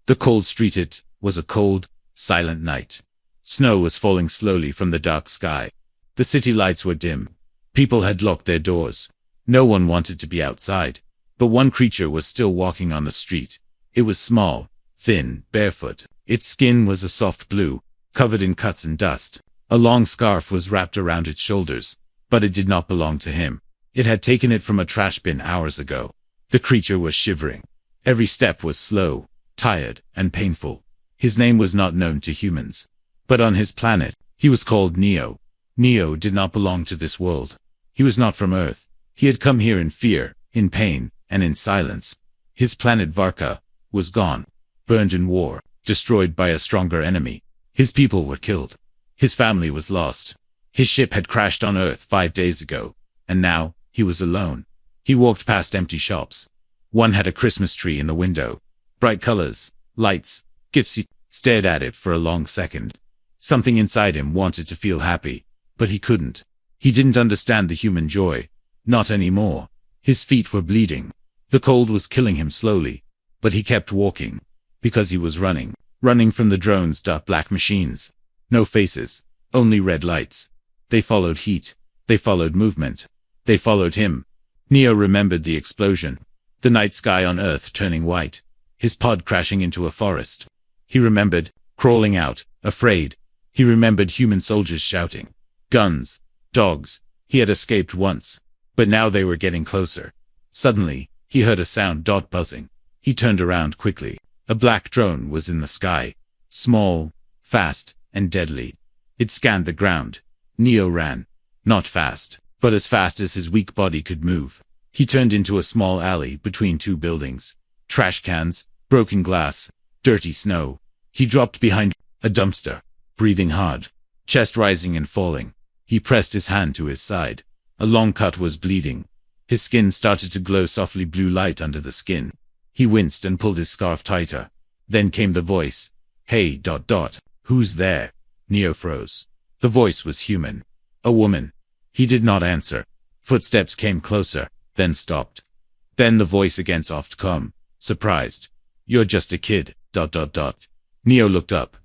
The cold street. It was a cold, silent night. Snow was falling slowly from the dark sky. The city lights were dim. People had locked their doors. No one wanted to be outside. But one creature was still walking on the street. It was small, thin, barefoot. Its skin was a soft blue, covered in cuts and dust. A long scarf was wrapped around its shoulders, but it did not belong to him. It had taken it from a trash bin hours ago. The creature was shivering. Every step was slow, tired, and painful. His name was not known to humans. But on his planet, he was called Neo. Neo did not belong to this world. He was not from Earth. He had come here in fear, in pain, and in silence. His planet Varka was gone, burned in war, destroyed by a stronger enemy. His people were killed. His family was lost. His ship had crashed on Earth 5 days ago, and now he was alone. He walked past empty shops. One had a Christmas tree in the window. Bright colors, lights, gifts. He stared at it for a long second. Something inside him wanted to feel happy, but he couldn't. He didn't understand the human joy. Not anymore. His feet were bleeding. The cold was killing him slowly, but he kept walking, because he was running from the drones. Black machines. No faces, only red lights. They followed heat. They followed movement. They followed him. Neo remembered the explosion. The night sky on Earth turning white. His pod crashing into a forest. He remembered, crawling out, afraid. He remembered human soldiers shouting. Guns. Dogs. He had escaped once. But now they were getting closer. Suddenly, he heard a sound. Buzzing. He turned around quickly. A black drone was in the sky. Small, fast, and deadly. It scanned the ground. Neo ran. Not fast, but as fast as his weak body could move. He turned into a small alley between two buildings. Trash cans, broken glass, dirty snow. He dropped behind a dumpster, breathing hard, chest rising and falling. He pressed his hand to his side. A long cut was bleeding. His skin started to glow softly blue light under the skin. He winced and pulled his scarf tighter. Then came the voice. Hey, who's there? Neo froze. The voice was human. A woman. He did not answer. Footsteps came closer, then stopped. Then the voice again, soft, calm, surprised. You're just a kid. Neo looked up.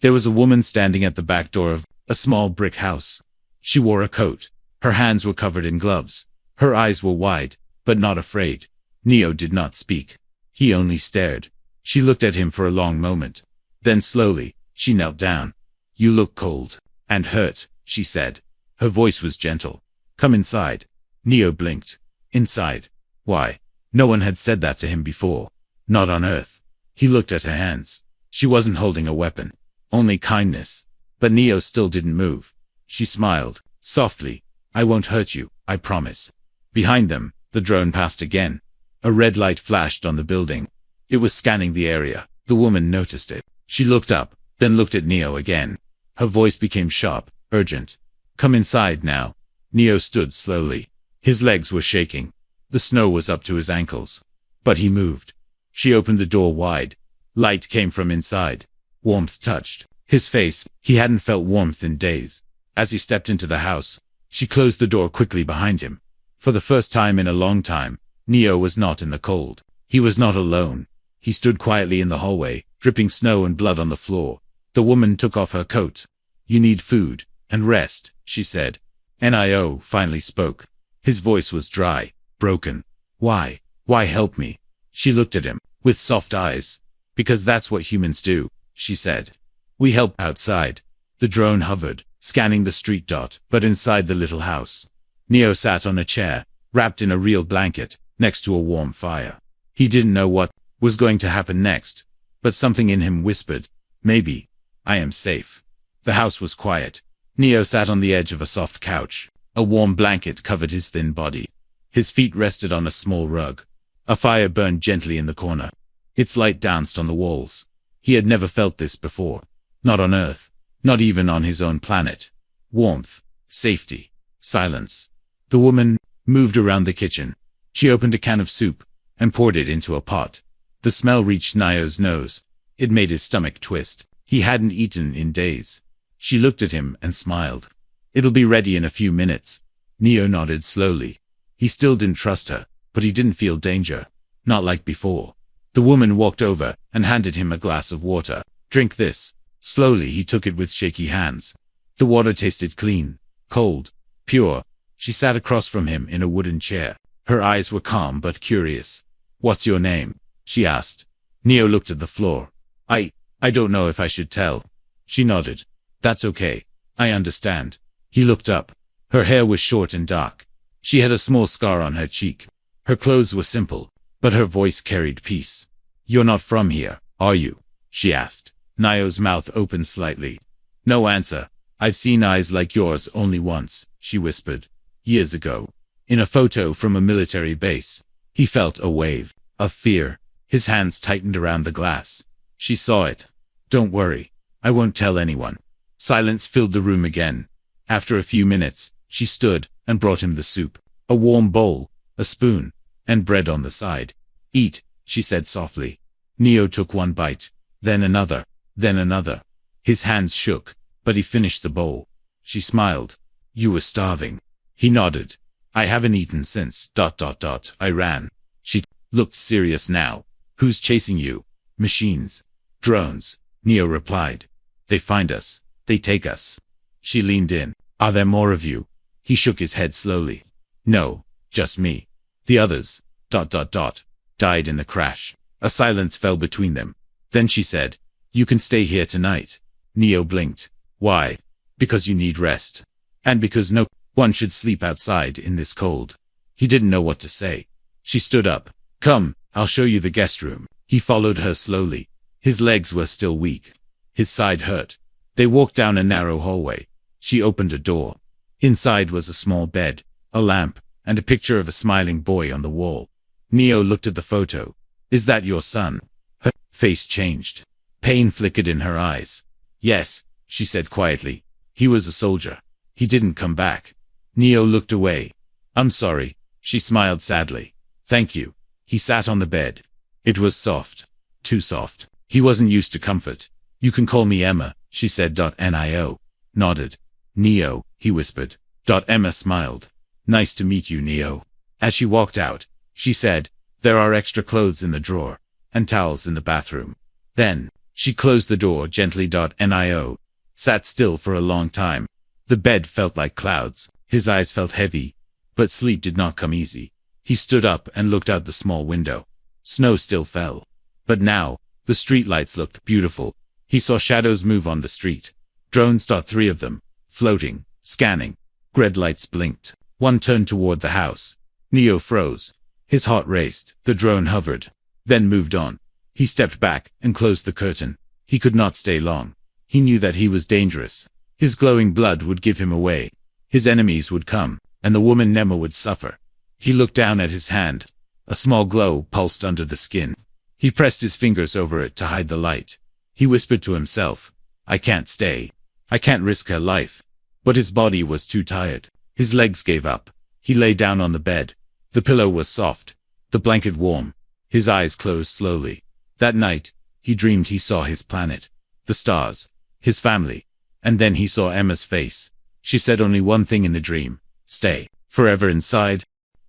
There was a woman standing at the back door of a small brick house. She wore a coat. Her hands were covered in gloves. Her eyes were wide, but not afraid. Neo did not speak. He only stared. She looked at him for a long moment. Then slowly, she knelt down. You look cold and hurt, she said. Her voice was gentle. Come inside. Neo blinked. Inside? Why? No one had said that to him before. Not on Earth. He looked at her hands. She wasn't holding a weapon. Only kindness. But Neo still didn't move. She smiled, softly. I won't hurt you, I promise. Behind them, the drone passed again. A red light flashed on the building. It was scanning the area. The woman noticed it. She looked up, then looked at Neo again. Her voice became sharp, urgent. Come inside now. Neo stood slowly. His legs were shaking. The snow was up to his ankles. But he moved. She opened the door wide. Light came from inside. Warmth touched his face. He hadn't felt warmth in days. As he stepped into the house, she closed the door quickly behind him. For the first time in a long time, Neo was not in the cold. He was not alone. He stood quietly in the hallway, dripping snow and blood on the floor. The woman took off her coat. You need food and rest, she said. Nio finally spoke. His voice was dry, broken. Why? Why help me? She looked at him, with soft eyes. Because that's what humans do, she said. We help outside. The drone hovered, scanning the street. But inside the little house, Neo sat on a chair, wrapped in a real blanket, next to a warm fire. He didn't know what was going to happen next, but something in him whispered, maybe, I am safe. The house was quiet. Neo sat on the edge of a soft couch. A warm blanket covered his thin body. His feet rested on a small rug. A fire burned gently in the corner. Its light danced on the walls. He had never felt this before. Not on Earth. Not even on his own planet. Warmth. Safety. Silence. The woman moved around the kitchen. She opened a can of soup and poured it into a pot. The smell reached Neo's nose. It made his stomach twist. He hadn't eaten in days. She looked at him and smiled. It'll be ready in a few minutes. Neo nodded slowly. He still didn't trust her, but he didn't feel danger. Not like before. The woman walked over and handed him a glass of water. Drink this. Slowly he took it with shaky hands. The water tasted clean, cold, pure. She sat across from him in a wooden chair. Her eyes were calm but curious. What's your name? She asked. Neo looked at the floor. I don't know if I should tell. She nodded. That's okay. I understand. He looked up. Her hair was short and dark. She had a small scar on her cheek. Her clothes were simple, but her voice carried peace. You're not from here, are you? She asked. Neo's mouth opened slightly. No answer. I've seen eyes like yours only once, she whispered. Years ago. In a photo from a military base. He felt a wave of fear. His hands tightened around the glass. She saw it. Don't worry. I won't tell anyone. Silence filled the room again. After a few minutes, she stood and brought him the soup. A warm bowl, a spoon, and bread on the side. Eat, she said softly. Neo took one bite, then another, then another. His hands shook, but he finished the bowl. She smiled. You were starving. He nodded. I haven't eaten since ... I ran. She looked serious now. Who's chasing you? Machines. Drones. Neo replied. They find us. They take us. She leaned in. Are there more of you? He shook his head slowly. No, just me. The others ... died in the crash. A silence fell between them. Then she said, you can stay here tonight. Neo blinked. Why? Because you need rest. And because no one should sleep outside in this cold. He didn't know what to say. She stood up. Come, I'll show you the guest room. He followed her slowly. His legs were still weak. His side hurt. They walked down a narrow hallway. She opened a door. Inside was a small bed, a lamp, and a picture of a smiling boy on the wall. Neo looked at the photo. Is that your son? Her face changed. Pain flickered in her eyes. Yes, she said quietly. He was a soldier. He didn't come back. Neo looked away. I'm sorry. She smiled sadly. Thank you. He sat on the bed. It was soft. Too soft. He wasn't used to comfort. You can call me Emma, she said. Nio nodded. Neo, he whispered. Emma smiled. Nice to meet you, Neo. As she walked out, she said, there are extra clothes in the drawer, and towels in the bathroom. Then, she closed the door gently. Nio sat still for a long time. The bed felt like clouds. His eyes felt heavy, but sleep did not come easy. He stood up and looked out the small window. Snow still fell. But now, the streetlights looked beautiful. He saw shadows move on the street. Drones. 3 of them, floating, scanning. Red lights blinked. One turned toward the house. Neo froze. His heart raced. The drone hovered, then moved on. He stepped back and closed the curtain. He could not stay long. He knew that he was dangerous. His glowing blood would give him away. His enemies would come, and the woman Nema would suffer. He looked down at his hand. A small glow pulsed under the skin. He pressed his fingers over it to hide the light. He whispered to himself, I can't stay. I can't risk her life. But his body was too tired. His legs gave up. He lay down on the bed. The pillow was soft, the blanket warm. His eyes closed slowly. That night, he dreamed he saw his planet, the stars, his family. And then he saw Emma's face. She said only one thing in the dream, stay forever inside.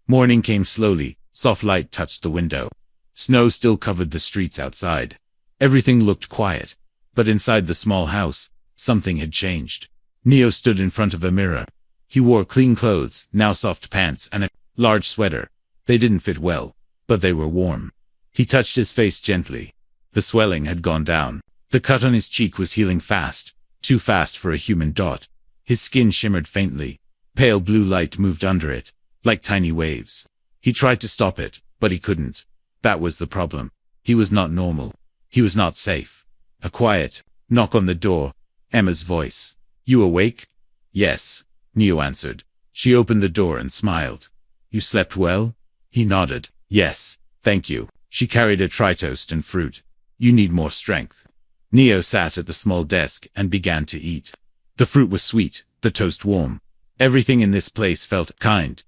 Morning came slowly. Soft light touched the window. Snow still covered the streets outside. Everything looked quiet. But inside the small house, something had changed. Neo stood in front of a mirror. He wore clean clothes, now soft pants and a large sweater. They didn't fit well, but they were warm. He touched his face gently. The swelling had gone down. The cut on his cheek was healing fast, too fast for a human. His skin shimmered faintly. Pale blue light moved under it, like tiny waves. He tried to stop it, but he couldn't. That was the problem. He was not normal. He was not safe. A quiet knock on the door. Emma's voice. You awake? Yes, Neo answered. She opened the door and smiled. You slept well? He nodded. Yes, thank you. She carried a tray toast and fruit. You need more strength. Neo sat at the small desk and began to eat. The fruit was sweet, the toast warm. Everything in this place felt kind.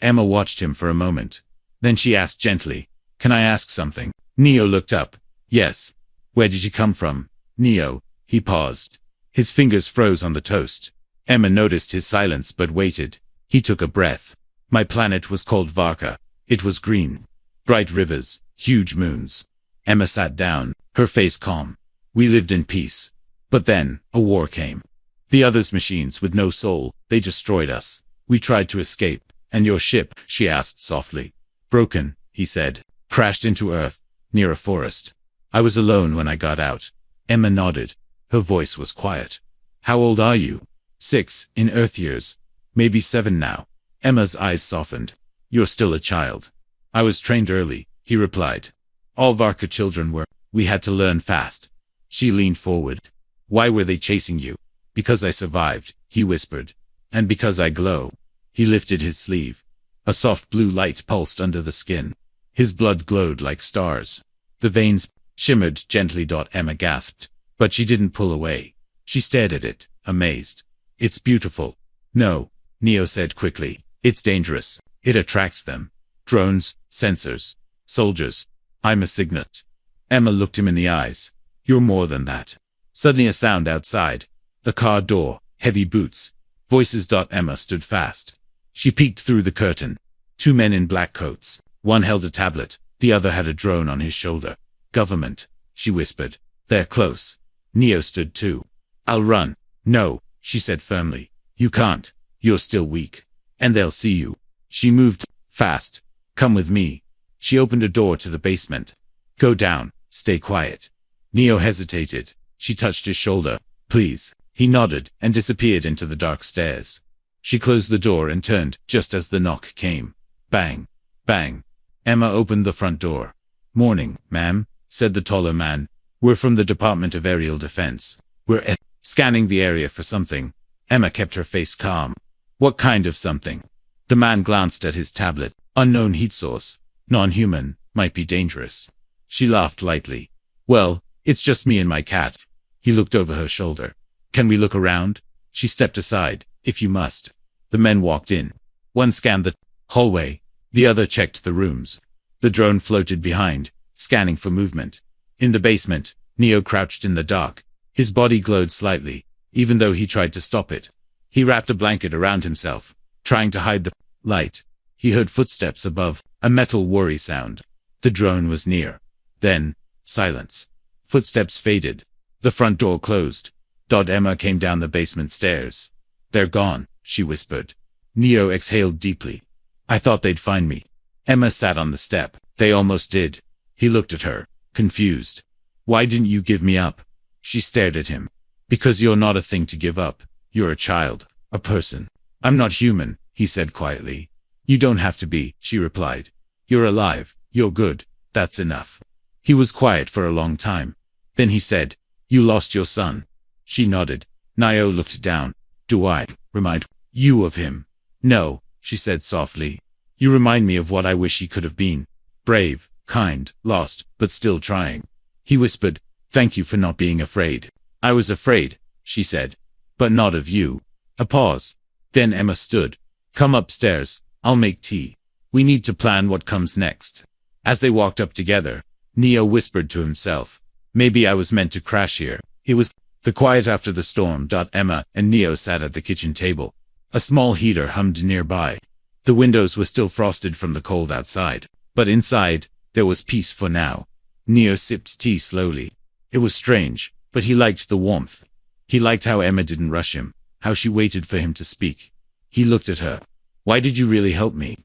Emma watched him for a moment. Then she asked gently, can I ask something? Neo looked up. Yes. Where did you come from? Neo. He paused. His fingers froze on the toast. Emma noticed his silence but waited. He took a breath. My planet was called Varka. It was green. Bright rivers, huge moons. Emma sat down, her face calm. We lived in peace. But then, a war came. The others' machines with no soul, they destroyed us. We tried to escape. And your ship, she asked softly. Broken, he said. Crashed into Earth, near a forest. I was alone when I got out. Emma nodded. Her voice was quiet. How old are you? 6, in Earth years. Maybe 7 now. Emma's eyes softened. You're still a child. I was trained early, he replied. All Varka children were. We had to learn fast. She leaned forward. Why were they chasing you? Because I survived, he whispered. And because I glow. He lifted his sleeve. A soft blue light pulsed under the skin. His blood glowed like stars. The veins shimmered gently. Emma gasped. But she didn't pull away. She stared at it, amazed. It's beautiful. No, Neo said quickly. It's dangerous. It attracts them. Drones, sensors, soldiers. I'm a signet. Emma looked him in the eyes. You're more than that. Suddenly a sound outside. A car door, heavy boots. Voices. Emma stood fast. She peeked through the curtain. 2 men in black coats. One held a tablet, the other had a drone on his shoulder. Government, she whispered. They're close. Neo stood too. I'll run. No, she said firmly. You can't. You're still weak. And they'll see you. She moved fast. Come with me. She opened a door to the basement. Go down. Stay quiet. Neo hesitated. She touched his shoulder. Please. He nodded and disappeared into the dark stairs. She closed the door and turned just as the knock came. Bang. Bang. Emma opened the front door. Morning, ma'am, said the taller man. We're from the Department of Aerial Defense. We're scanning the area for something. Emma kept her face calm. What kind of something? The man glanced at his tablet. Unknown heat source. Non-human. Might be dangerous. She laughed lightly. Well, it's just me and my cat. He looked over her shoulder. Can we look around? She stepped aside. If you must. The men walked in. One scanned the hallway. The other checked the rooms. The drone floated behind, scanning for movement. In the basement, Neo crouched in the dark. His body glowed slightly, even though he tried to stop it. He wrapped a blanket around himself, trying to hide the light. He heard footsteps above, a metal worry sound. The drone was near. Then, silence. Footsteps faded. The front door closed. Emma came down the basement stairs. They're gone, she whispered. Neo exhaled deeply. I thought they'd find me. Emma sat on the step. They almost did. He looked at her, confused. Why didn't you give me up? She stared at him. Because you're not a thing to give up. You're a child, a person. I'm not human, he said quietly. You don't have to be, she replied. You're alive. You're good. That's enough. He was quiet for a long time. Then he said, You lost your son. She nodded. Nio looked down. Do I remind you of him? No, she said softly. You remind me of what I wish he could have been. Brave, kind, lost, but still trying. He whispered, Thank you for not being afraid. I was afraid, she said. But not of you. A pause. Then Emma stood. Come upstairs. I'll make tea. We need to plan what comes next. As they walked up together, Neo whispered to himself. Maybe I was meant to crash here. It was the quiet after the storm. Emma and Neo sat at the kitchen table. A small heater hummed nearby. The windows were still frosted from the cold outside, but inside, there was peace for now. Neo sipped tea slowly. It was strange, but he liked the warmth. He liked how Emma didn't rush him, how she waited for him to speak. He looked at her. Why did you really help me?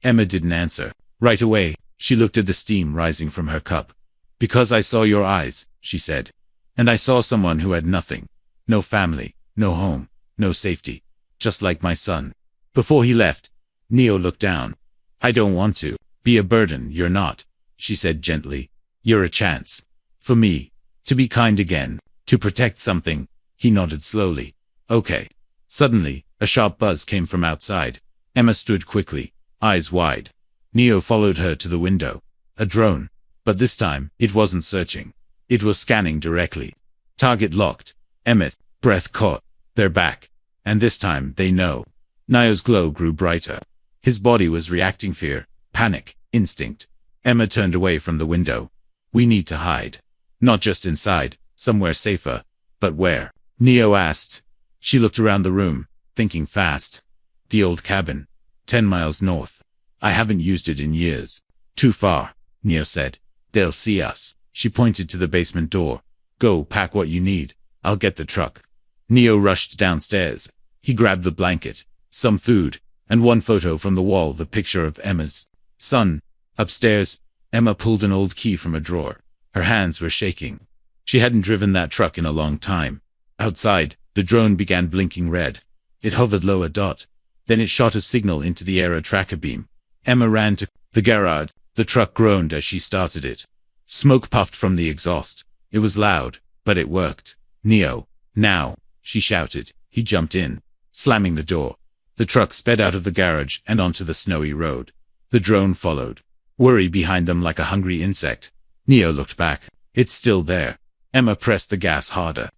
Emma didn't answer. Right away, she looked at the steam rising from her cup. Because I saw your eyes, she said. And I saw someone who had nothing. No family, no home, no safety. Just like my son. Before he left, Neo looked down. I don't want to be a burden. You're not, she said gently. You're a chance. For me. To be kind again. To protect something. He nodded slowly. Okay. Suddenly, a sharp buzz came from outside. Emma stood quickly, eyes wide. Neo followed her to the window. A drone. But this time, it wasn't searching. It was scanning directly. Target locked. Emma's breath caught. They're back. And this time, they know. Neo's glow grew brighter. His body was reacting fear, panic, instinct. Emma turned away from the window. We need to hide. Not just inside, somewhere safer. But where? Neo asked. She looked around the room, thinking fast. The old cabin. 10 miles north. I haven't used it in years. Too far, Neo said. They'll see us. She pointed to the basement door. Go, pack what you need. I'll get the truck. Neo rushed downstairs. He grabbed the blanket, some food, and one photo from the wall, the picture of Emma's son. Upstairs, Emma pulled an old key from a drawer. Her hands were shaking. She hadn't driven that truck in a long time. Outside, the drone began blinking red. It hovered low. Then it shot a signal into the air, a tracker beam. Emma ran to the garage. The truck groaned as she started it. Smoke puffed from the exhaust. It was loud, but it worked. Neo, now, she shouted. He jumped in, slamming the door. The truck sped out of the garage and onto the snowy road. The drone followed, worry behind them like a hungry insect. Neo looked back. It's still there. Emma pressed the gas harder.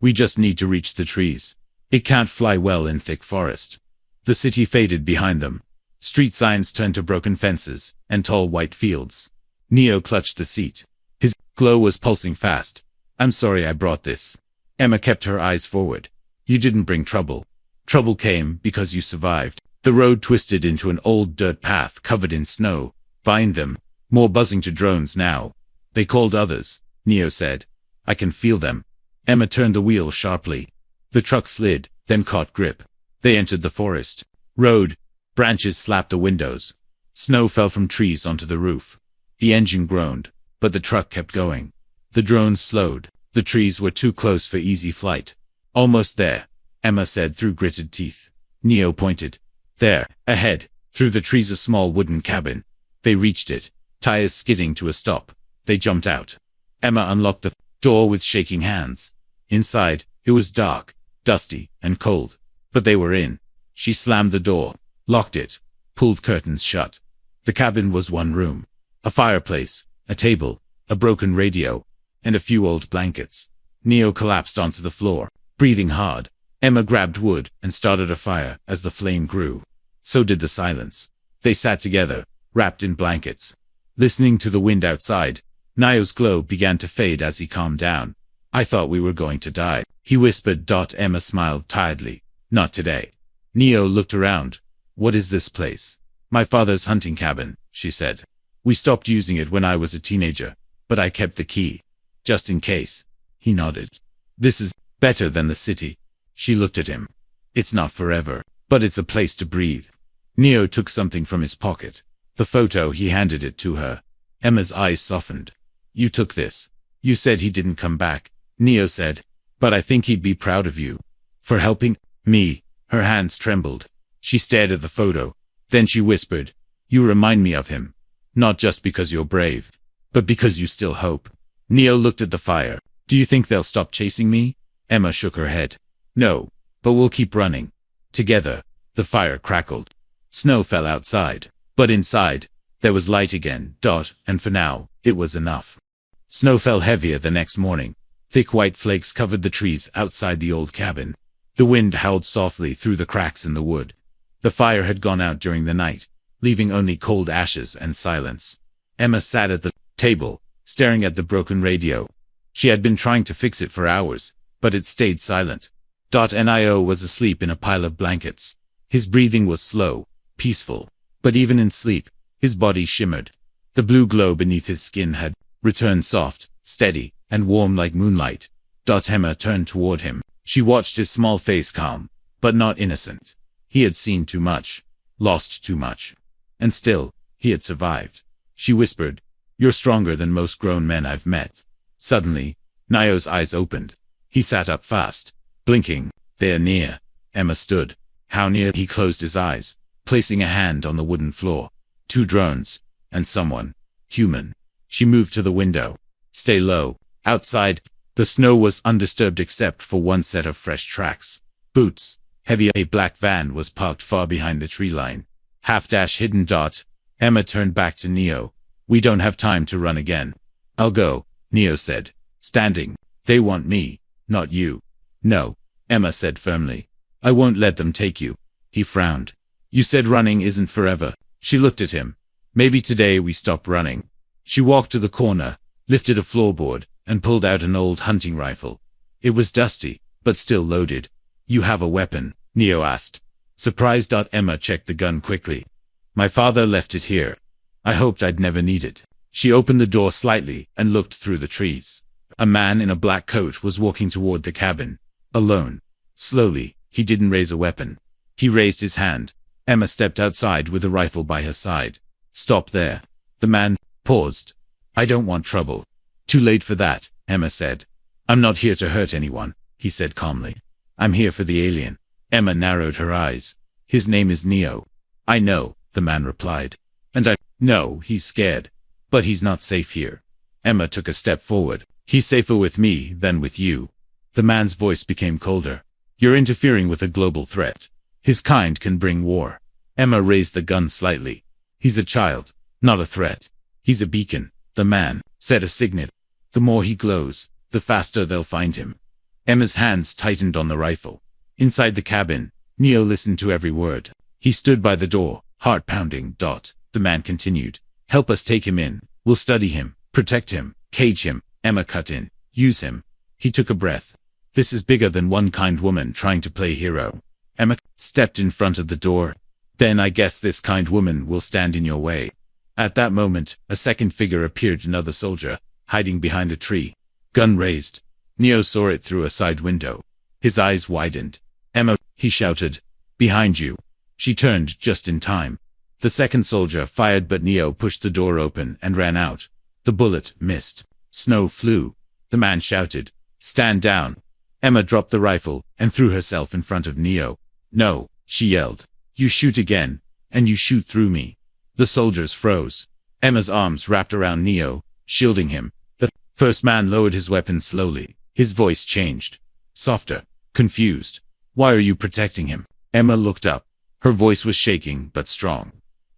We just need to reach the trees. It can't fly well in thick forest. The city faded behind them. Street signs turned to broken fences and tall white fields. Neo clutched the seat. His glow was pulsing fast. I'm sorry I brought this. Emma kept her eyes forward. You didn't bring trouble. Trouble came because you survived. The road twisted into an old dirt path covered in snow. Behind them, more buzzing to drones now. They called others, Neo said. I can feel them. Emma turned the wheel sharply. The truck slid, then caught grip. They entered the forest. Road. Branches slapped the windows. Snow fell from trees onto the roof. The engine groaned, but the truck kept going. The drones slowed. The trees were too close for easy flight. Almost there, Emma said through gritted teeth. Neo pointed. There, ahead, through the trees, a small wooden cabin. They reached it, tires skidding to a stop. They jumped out. Emma unlocked the door with shaking hands. Inside, it was dark, dusty, and cold. But they were in. She slammed the door, locked it, pulled curtains shut. The cabin was one room. A fireplace, a table, a broken radio, and a few old blankets. Neo collapsed onto the floor, breathing hard. Emma grabbed wood and started a fire as the flame grew. So did the silence. They sat together, wrapped in blankets, listening to the wind outside. Neo's glow began to fade as he calmed down. I thought we were going to die, he whispered. Emma smiled tiredly. Not today. Neo looked around. What is this place? My father's hunting cabin, she said. We stopped using it when I was a teenager, but I kept the key. Just in case. He nodded. This is better than the city. She looked at him. It's not forever, but it's a place to breathe. Neo took something from his pocket. The photo. He handed it to her. Emma's eyes softened. You took this. You said he didn't come back, Neo said. But I think he'd be proud of you. For helping me. Her hands trembled. She stared at the photo. Then she whispered, you remind me of him. Not just because you're brave, but because you still hope. Neo looked at the fire. Do you think they'll stop chasing me? Emma shook her head. No, but we'll keep running. Together. The fire crackled. Snow fell outside, but inside, there was light again. And for now, it was enough. Snow fell heavier the next morning. Thick white flakes covered the trees outside the old cabin. The wind howled softly through the cracks in the wood. The fire had gone out during the night, leaving only cold ashes and silence. Emma sat at the table, staring at the broken radio. She had been trying to fix it for hours, but it stayed silent. Nio was asleep in a pile of blankets. His breathing was slow, peaceful, but even in sleep, his body shimmered. The blue glow beneath his skin had returned, soft, steady, and warm like moonlight. Emma turned toward him. She watched his small face, calm, but not innocent. He had seen too much, lost too much. And still, he had survived. She whispered, you're stronger than most grown men I've met. Suddenly, Nio's eyes opened. He sat up fast, blinking. They're near. Emma stood. How near? He closed his eyes, placing a hand on the wooden floor. 2 drones, and someone. Human. She moved to the window. Stay low. Outside, the snow was undisturbed except for one set of fresh tracks. Boots. Heavy. A black van was parked far behind the tree line. Hidden. Emma turned back to Neo. We don't have time to run again. I'll go, Neo said, standing. They want me, not you. No, Emma said firmly. I won't let them take you. He frowned. You said running isn't forever. She looked at him. Maybe today we stop running. She walked to the corner, lifted a floorboard, and pulled out an old hunting rifle. It was dusty, but still loaded. You have a weapon? Neo asked. Surprised. Emma checked the gun quickly. My father left it here. I hoped I'd never need it. She opened the door slightly and looked through the trees. A man in a black coat was walking toward the cabin. Alone. Slowly, he didn't raise a weapon. He raised his hand. Emma stepped outside with a rifle by her side. Stop there. The man paused. I don't want trouble. Too late for that, Emma said. I'm not here to hurt anyone, he said calmly. I'm here for the alien. Emma narrowed her eyes. His name is Neo. I know, the man replied. And I know he's scared. But he's not safe here. Emma took a step forward. He's safer with me than with you. The man's voice became colder. You're interfering with a global threat. His kind can bring war. Emma raised the gun slightly. He's a child, not a threat. He's a beacon, the man said a signet. The more he glows, the faster they'll find him. Emma's hands tightened on the rifle. Inside the cabin, Neo listened to every word. He stood by the door, heart pounding. The man continued. Help us take him in. We'll study him, protect him, cage him. Emma cut in. Use him. He took a breath. This is bigger than one kind woman trying to play hero. Emma stepped in front of the door. Then I guess this kind woman will stand in your way. At that moment, a second figure appeared, another soldier, hiding behind a tree. Gun raised. Neo saw it through a side window. His eyes widened. Emma, he shouted. Behind you. She turned just in time. The second soldier fired, but Neo pushed the door open and ran out. The bullet missed. Snow flew. The man shouted, Stand down. Emma dropped the rifle and threw herself in front of Neo. No, she yelled. You shoot again, and you shoot through me. The soldiers froze. Emma's arms wrapped around Neo, shielding him. The first man lowered his weapon slowly. His voice changed. Softer. Confused. Why are you protecting him? Emma looked up. Her voice was shaking but strong.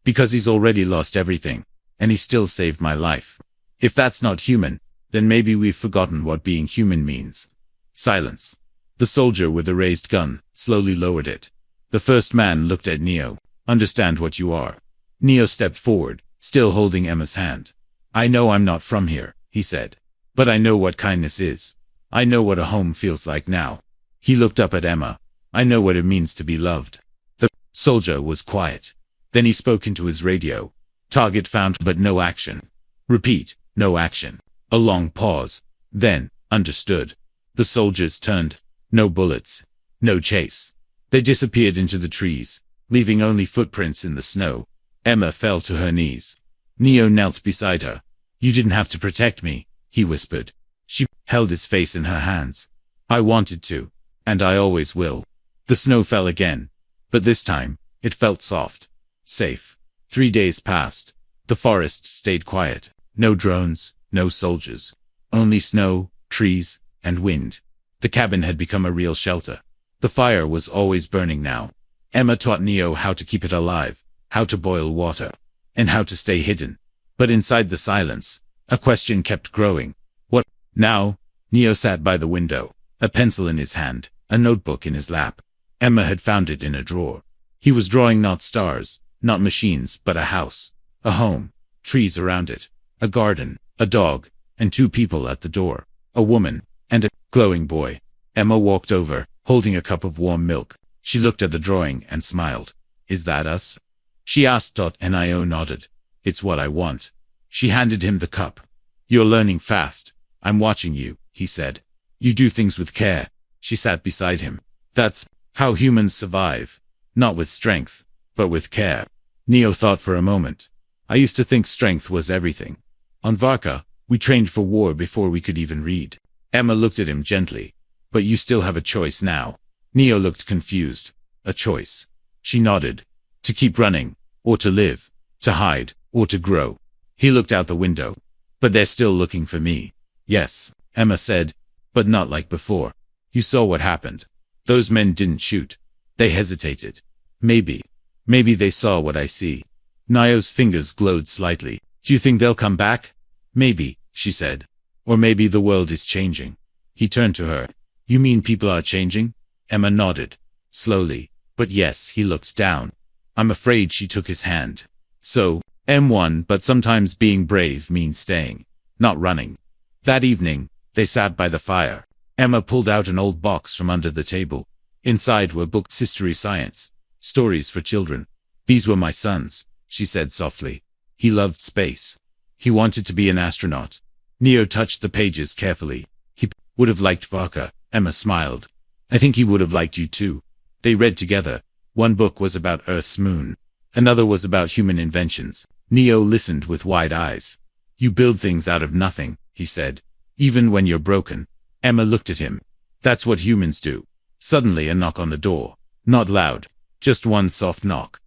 Because he's already lost everything, and he still saved my life. If that's not human, then maybe we've forgotten what being human means. Silence. The soldier with the raised gun slowly lowered it. The first man looked at Neo. Understand what you are. Neo stepped forward, still holding Emma's hand. I know I'm not from here, he said. But I know what kindness is. I know what a home feels like now. He looked up at Emma. I know what it means to be loved. The soldier was quiet. Then he spoke into his radio. Target found, but no action. Repeat, no action. A long pause. Then, understood. The soldiers turned. No bullets. No chase. They disappeared into the trees, leaving only footprints in the snow. Emma fell to her knees. Neo knelt beside her. You didn't have to protect me, he whispered. She held his face in her hands. I wanted to, and I always will. The snow fell again, but this time, it felt soft. Safe. 3 days passed. The forest stayed quiet. No drones, no soldiers. Only snow, trees, and wind. The cabin had become a real shelter. The fire was always burning now. Emma taught Neo how to keep it alive, how to boil water, and how to stay hidden. But inside the silence, a question kept growing. What now? Neo sat by the window, a pencil in his hand, a notebook in his lap. Emma had found it in a drawer. He was drawing not stars, not machines, but a house, a home, trees around it, a garden, a dog, and 2 people at the door, a woman, and a glowing boy. Emma walked over, holding a cup of warm milk. She looked at the drawing and smiled. Is that us? She asked. Nio nodded. It's what I want. She handed him the cup. You're learning fast. I'm watching you, he said. You do things with care. She sat beside him. That's how humans survive. Not with strength, but with care. Neo thought for a moment. I used to think strength was everything. On Varka, we trained for war before we could even read. Emma looked at him gently. But you still have a choice now. Neo looked confused. A choice. She nodded. To keep running, or to live, to hide, or to grow. He looked out the window. But they're still looking for me. Yes, Emma said. But not like before. You saw what happened. Those men didn't shoot. They hesitated. Maybe they saw what I see. Nio's fingers glowed slightly. Do you think they'll come back? Maybe, she said. Or maybe the world is changing. He turned to her. You mean people are changing? Emma nodded. Slowly. But yes, he looked down. I'm afraid. She took his hand. So, M1, but sometimes being brave means staying, not running. That evening, they sat by the fire. Emma pulled out an old box from under the table. Inside were books, history, science, stories for children. These were my sons, she said softly. He loved space. He wanted to be an astronaut. Neo touched the pages carefully. He would have liked Varka. Emma smiled. I think he would have liked you too. They read together. One book was about Earth's moon. Another was about human inventions. Neo listened with wide eyes. You build things out of nothing, he said. Even when you're broken. Emma looked at him. That's what humans do. Suddenly a knock on the door. Not loud. Just one soft knock.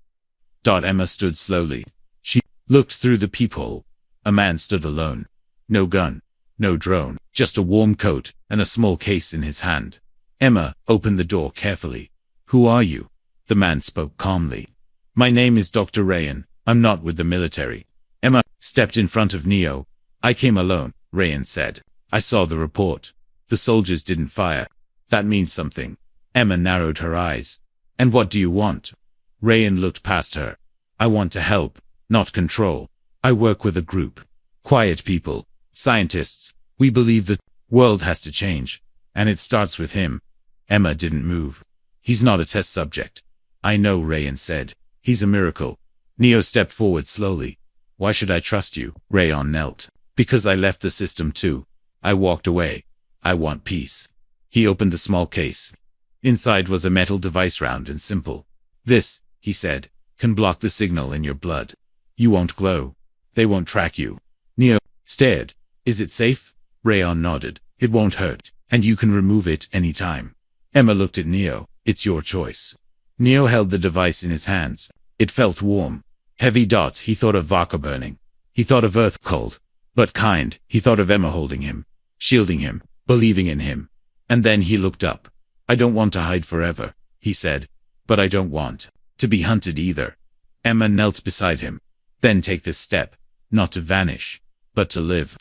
Emma stood slowly. She looked through the peephole. A man stood alone. No gun. No drone. Just a warm coat and a small case in his hand. Emma opened the door carefully. Who are you? The man spoke calmly. My name is Dr. Rayan. I'm not with the military. Emma stepped in front of Neo. I came alone, Rayan said. I saw the report. The soldiers didn't fire. That means something. Emma narrowed her eyes. And what do you want? Rayan looked past her. I want to help, not control. I work with a group. Quiet people. Scientists. We believe the world has to change. And it starts with him. Emma didn't move. He's not a test subject. I know, Rayan said. He's a miracle. Neo stepped forward slowly. Why should I trust you? Rayan knelt. Because I left the system too. I walked away. I want peace. He opened the small case. Inside was a metal device, round and simple. This, he said, can block the signal in your blood. You won't glow. They won't track you. Neo stared. Is it safe? Rayan nodded. It won't hurt, and you can remove it any time. Emma looked at Neo. It's your choice. Neo held the device in his hands. It felt warm. Heavy. He thought of Varka burning. He thought of Earth, cold, but kind. He thought of Emma holding him, shielding him, believing in him. And then he looked up. I don't want to hide forever, he said. But I don't want to be hunted either. Emma knelt beside him. Then take this step. Not to vanish, but to live.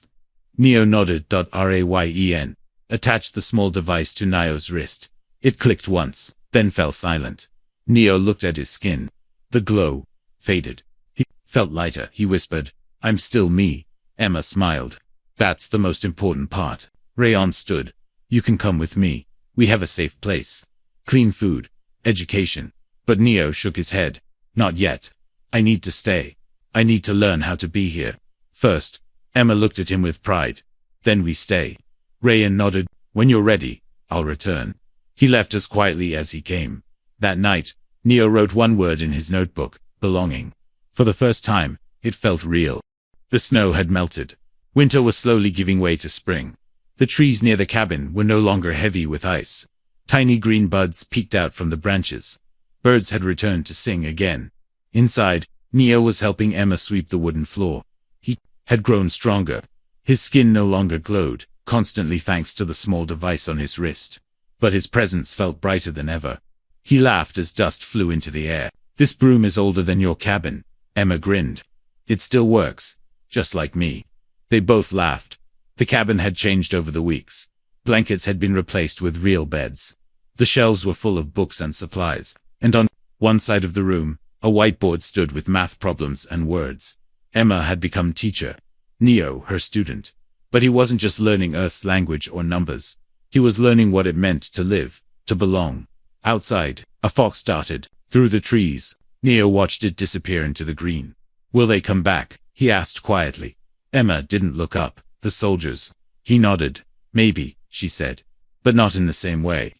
Neo nodded. Rayan attached the small device to Neo's wrist. It clicked once, then fell silent. Neo looked at his skin. The glow faded. He felt lighter. He whispered, I'm still me. Emma smiled. That's the most important part. Rayan stood. You can come with me. We have a safe place. Clean food. Education. But Neo shook his head. Not yet. I need to stay. I need to learn how to be here. First. Emma looked at him with pride. Then we stay. Rayan nodded. When you're ready, I'll return. He left as quietly as he came. That night, Neo wrote one word in his notebook, belonging. For the first time, it felt real. The snow had melted. Winter was slowly giving way to spring. The trees near the cabin were no longer heavy with ice. Tiny green buds peeked out from the branches. Birds had returned to sing again. Inside, Neo was helping Emma sweep the wooden floor. He had grown stronger. His skin no longer glowed, constantly thanks to the small device on his wrist. But his presence felt brighter than ever. He laughed as dust flew into the air. This broom is older than your cabin. Emma grinned. It still works. Just like me. They both laughed. The cabin had changed over the weeks. Blankets had been replaced with real beds. The shelves were full of books and supplies. And on one side of the room, a whiteboard stood with math problems and words. Emma had become teacher. Neo, her student. But he wasn't just learning Earth's language or numbers. He was learning what it meant to live, to belong. Outside, a fox darted through the trees. Neo watched it disappear into the green. Will they come back? He asked quietly. Emma didn't look up. The soldiers. He nodded. Maybe, she said. But not in the same way.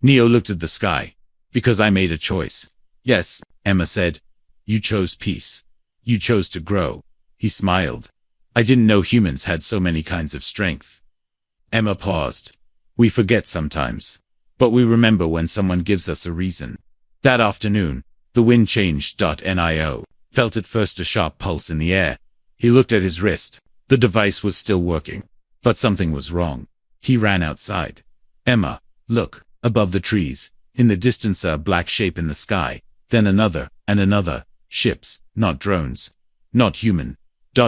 Neo looked at the sky. Because I made a choice. Yes, Emma said. You chose peace. You chose to grow. He smiled. I didn't know humans had so many kinds of strength. Emma paused. We forget sometimes. But we remember when someone gives us a reason. That afternoon, the wind changed. Neo felt at first a sharp pulse in the air. He looked at his wrist. The device was still working. But something was wrong. He ran outside. Emma, look, above the trees. In the distance a black shape in the sky. Then another, and another. Ships, not drones. Not human.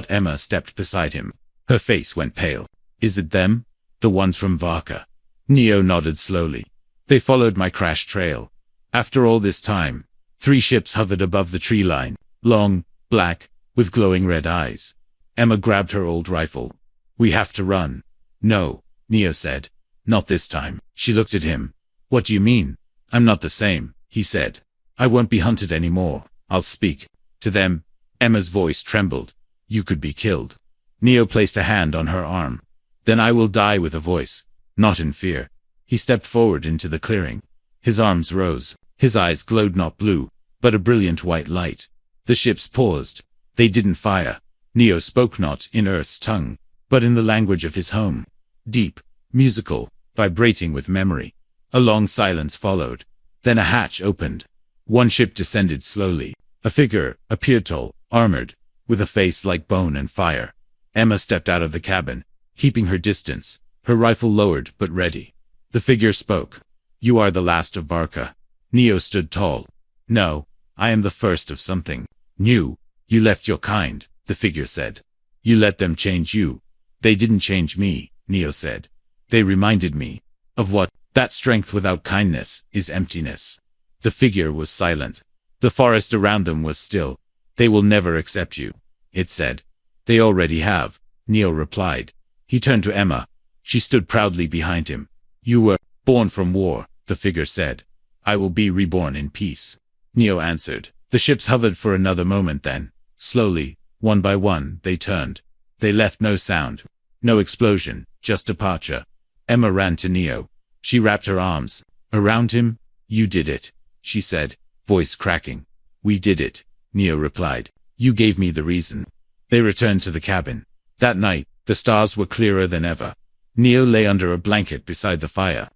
Emma stepped beside him. Her face went pale. Is it them? The ones from Varka. Neo nodded slowly. They followed my crash trail. After all this time, 3 ships hovered above the tree line. Long, black, with glowing red eyes. Emma grabbed her old rifle. We have to run. No, Neo said. Not this time. She looked at him. What do you mean? I'm not the same, he said. I won't be hunted anymore. I'll speak to them. Emma's voice trembled. You could be killed. Neo placed a hand on her arm. Then I will die with a voice, not in fear. He stepped forward into the clearing. His arms rose. His eyes glowed not blue, but a brilliant white light. The ships paused. They didn't fire. Neo spoke not in Earth's tongue, but in the language of his home. Deep, musical, vibrating with memory. A long silence followed. Then a hatch opened. One ship descended slowly. A figure appeared tall, armored, with a face like bone and fire. Emma stepped out of the cabin, keeping her distance, her rifle lowered but ready. The figure spoke. You are the last of Varka. Neo stood tall. No, I am the first of something new. You left your kind, the figure said. You let them change you. They didn't change me, Neo said. They reminded me of what? That strength without kindness is emptiness. The figure was silent. The forest around them was still. They will never accept you, it said. They already have, Neo replied. He turned to Emma. She stood proudly behind him. You were born from war, the figure said. I will be reborn in peace, Neo answered. The ships hovered for another moment then. Slowly, one by one, they turned. They left no sound, no explosion, just departure. Emma ran to Neo. She wrapped her arms around him. You did it, she said, voice cracking. We did it, Neo replied. You gave me the reason. They returned to the cabin. That night, the stars were clearer than ever. Neo lay under a blanket beside the fire.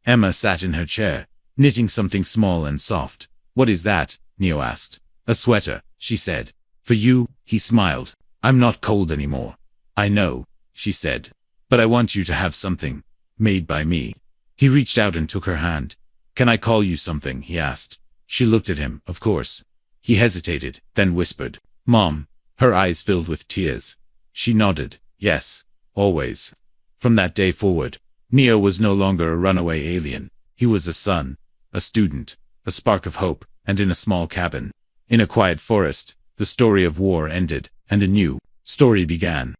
Emma sat in her chair, knitting something small and soft. What is that? Neo asked. A sweater, she said. For you, he smiled. I'm not cold anymore. I know, she said. But I want you to have something made by me. He reached out and took her hand. Can I call you something? He asked. She looked at him, of course. He hesitated, then whispered, Mom. Her eyes filled with tears. She nodded. Yes, always. From that day forward, Neo was no longer a runaway alien. He was a son, a student, a spark of hope, and in a small cabin, in a quiet forest, the story of war ended, and a new story began.